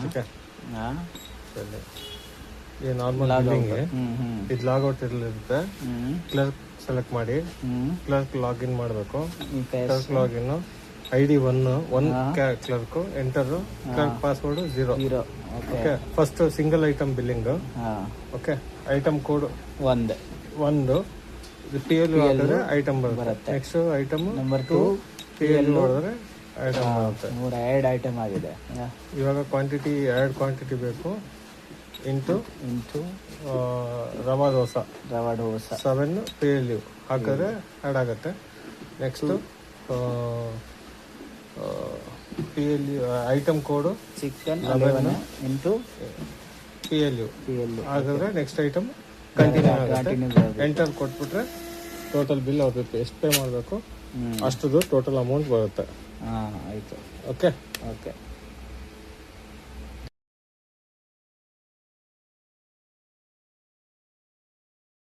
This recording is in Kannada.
ಓಕೆ ಹಾಂ ಸರಿ ಈ ನಾರ್ಮಲ್ ಬಿಲ್ಲಿಂಗ್ಗೆ ಇದು ಲಾಗೌಟ್ ಇರುತ್ತೆ. ಕ್ಲರ್ಕ್ ಸೆಲೆಕ್ಟ್ ಮಾಡಿ ಕ್ಲರ್ಕ್ ಲಾಗಿನ್ ಮಾಡಬೇಕು. Clerk login ID 1 clerk enter clerk password 0. Okay first single item billing. Okay item code 1 PLU ಹಾಕಿದ್ರೆ ಐಟಮ್ ಬರುತ್ತೆ. ನೆಕ್ಸ್ಟ್ ಐಟಮ್ ನಂಬರ್ 2 PLU ಹೊಡೆದ್ರೆ ಐಟಮ್ ಬರುತ್ತೆ. 3 ಆ್ಯಡ್ ಐಟಮ್ ಆಗಿದೆ. ಇವಾಗ ಕ್ವಾಂಟಿಟಿ ಕ್ವಾಂಟಿಟಿ ಬೇಕು ಇಂಟು ರವಾ ದೋಸೆ 7 PLU ಹಾಕಿದ್ರೆ ಆ್ಯಡ್ ಆಗುತ್ತೆ. ನೆಕ್ಸ್ಟು PLU ಐಟಮ್ ಕೋಡು ಚಿಕನ್ 11 ಇಂಟು PLU ಹಾಕಿದ್ರೆ ನೆಕ್ಸ್ಟ್ ಐಟಮ್ ಕಂಟಿನ್ಯೂ ಆಗುತ್ತೆ. ಎಂಟರ್ ಕೊಟ್ಬಿಟ್ರೆ ಟೋಟಲ್ ಬಿಲ್ ಅವ್ರಿಗೆ ಎಷ್ಟು ಪೇ ಮಾಡಬೇಕು ಅಷ್ಟದು ಟೋಟಲ್ ಅಮೌಂಟ್ ಬರುತ್ತೆ. ಆಯಿತು. Okay okay